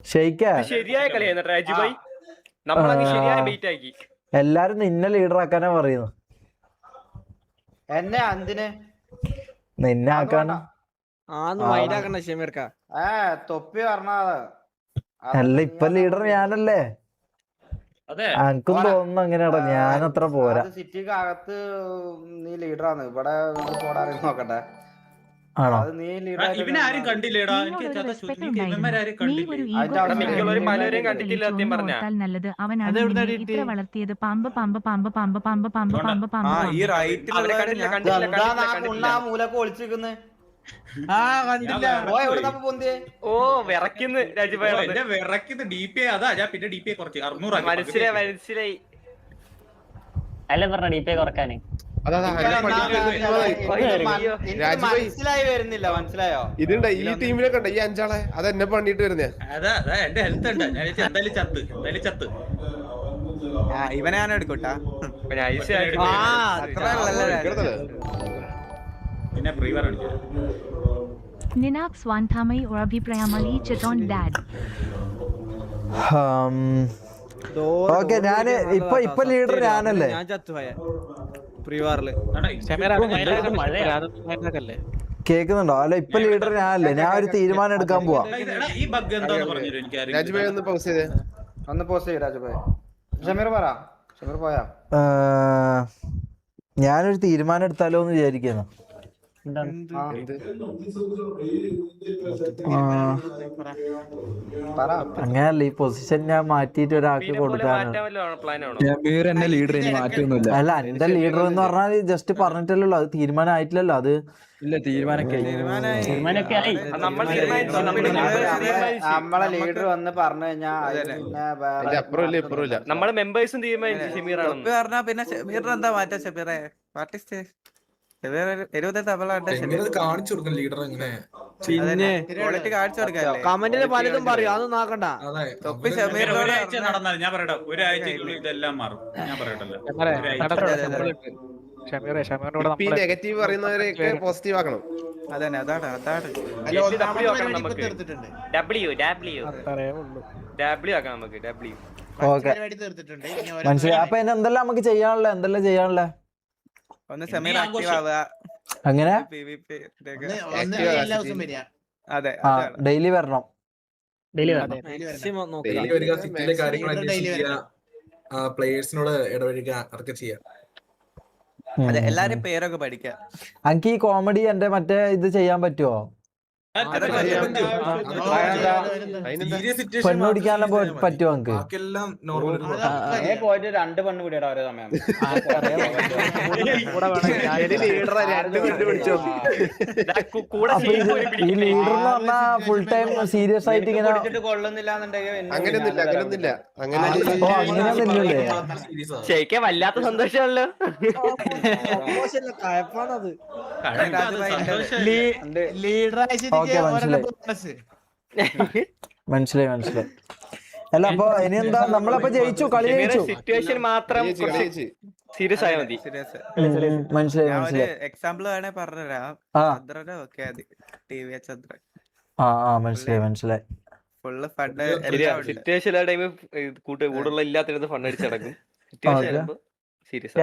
ശരിയായ കളിയായിരുന്നു രാജുഭായി. നമ്മളങ്ങ് ശരിയായ ബീറ്റ് ആക്കി. എല്ലാരും നിന്നെ ലീഡർ ആക്കാനാ പറയുന്നു. എന്നെ എന്തിന് നിന്നെ ആക്കാനാ. തൊപ്പി പറഞ്ഞത് അല്ല ഇപ്പൊ ലീഡർ ഞാനല്ലേ. എനിക്കും തോന്നുന്നു അങ്ങനെയാടാ. ഞാനത്ര പോരാ. സിറ്റിക്ക് അകത്ത് നീ ലീഡറാണ്. ഇവിടെ പോടാറി നോക്കട്ടെ. ആണോ? ഇവനാരും കണ്ടില്ലേടാ. പലരെയും കണ്ടിട്ടില്ല സത്യം പറഞ്ഞ. വളർത്തിയത് പാമ്പ് പാമ്പ് പാമ്പ് പാമ്പ് പാമ്പ് പാമ്പ് പാമ്പ് പാമ്പ്. മൂലൊക്കെ ഒളിച്ചിരിക്കുന്നത്. ഓ വിറയ്ക്കുന്നു രാജുഭായി. വിറയ്ക്കുന്നു DP. അതാ ഞാൻ പിന്നെ DP കുറച്ച് 600 മനസ്സിലായി. അല്ല പറഞ്ഞ DP കുറക്കാന്. മനസ്സിലായി വരുന്നില്ല. മനസ്സിലായോ? ഇതുണ്ട് ഈ ടീമിനെ കണ്ട ഈ അഞ്ചാളെ അത് എന്നെ പണിയിട്ട് വരുന്നേ. അതാ എന്റെ ഹെൽത്ത് ഉണ്ട്. ഞാൻ എന്തായാലും ചത്ത് ഇവനെ ഞാൻ എടുക്കട്ടാ. പിന്നെ പ്രീവർ അടിച്ചു. Ninap Swanthamai or Abhiprayamali Cheton Dad. Okay ഞാന് ഇപ്പൊ ലീഡർ ഞാനല്ലേ. കേക്കുന്നുണ്ടോ? അല്ല ഇപ്പൊ ലീഡർ ഞാനല്ലേ. ഞാൻ ഒരു തീരുമാനം എടുക്കാൻ പോവാ. രാജുഭായി ഒന്ന് പോസ് ചെയ്തേ. ഒന്ന് പോസ് ചെയ്യ രാജുഭായി. ഷമീർ പറ. ഷമീർ പോയാ? ഞാനൊരു തീരുമാനം എടുത്താലോ എന്ന് വിചാരിക്കുന്നു. അങ്ങനല്ല, ഈ പൊസിഷൻ ഞാൻ മാറ്റിട്ട് ഒരാൾക്ക് കൊടുക്കാനാണ്. അല്ല എന്റെ ലീഡർ എന്ന് പറഞ്ഞാൽ ജസ്റ്റ് പറഞ്ഞിട്ടല്ലോ. അത് തീരുമാനം ആയിട്ടില്ലല്ലോ. അത് നമ്മളെ ലീഡർ വന്ന് പറഞ്ഞു കഴിഞ്ഞാൽ നമ്മളെ മെമ്പേഴ്സും തീരുമാനിച്ചു ഷമീറാണ്. പിന്നെ ഷമീർ എന്താ മാറ്റാ? ഷമീറെ ആർട്ടിസ്റ്റ് കാണിച്ചു കൊടുക്കും ലീഡർ. എങ്ങനെ കമന്റില് പലതും പറയും. അതൊന്നും നോക്കണ്ട. നടന്നാൽ ഞാൻ പറയട്ടെ, ഒരാഴ്ചക്കുള്ളിൽ ഇതെല്ലാം മാറും. ഞാൻ പറയട്ടല്ലോ, നെഗറ്റീവ് പറയുന്നവരെയൊക്കെ പോസിറ്റീവ് ആക്കണം. അതന്നെ അതാണ്. മനസ്സിലായി. അപ്പൊ എന്തെല്ലാം നമുക്ക് ചെയ്യാനുള്ള ഒന്ന് സെമീർ ആക്റ്റീവ് ആവുക. അങ്ങനെ അതെ ഡെയിലി വരണം. പ്ലേയേഴ്സിനോട് ഇടപഴകുക, അതൊക്കെ ചെയ്യാം. അതെ, എല്ലാരും പേരൊക്കെ പഠിക്കാം. എനിക്ക് ഈ കോമഡി എന്റെ മറ്റേ ഇത് ചെയ്യാൻ പറ്റുമോ? പെണ്ണുപിടിക്കാനെല്ലാം പറ്റുമോ എനിക്ക്? പോയിട്ട് 2 പെണ്ണ് പിടിയടാ ഒരേ സമയം. ഈ ലീഡർ എന്ന് പറഞ്ഞാ ഫുൾ ടൈം സീരിയസ് ആയിട്ട് ഇങ്ങനെ അങ്ങനെയൊന്നുമില്ലേ? ശരിക്കും വല്ലാത്ത സന്തോഷമാണല്ലോ. മനസ്സിലായി. അല്ല അപ്പൊ ഇനി എന്താ? നമ്മളപ്പോ ജയിച്ചു, കളി ജയിച്ചു. സിറ്റുവേഷൻ മാത്രം സീരിയസ് ആയാൽ മതി. മനസ്സിലായി. എക്സാമ്പിൾ വേണേ പറഞ്ഞുതരാം. മനസ്സിലായി. ഫുള്ള് ഫണ്ട് സിറ്റുവേഷൻ ആ ടൈം കൂടുതലുള്ള ഇല്ലാത്തിടത്ത് ഫണ്ട് അടിച്ചടക്കും. Situation serious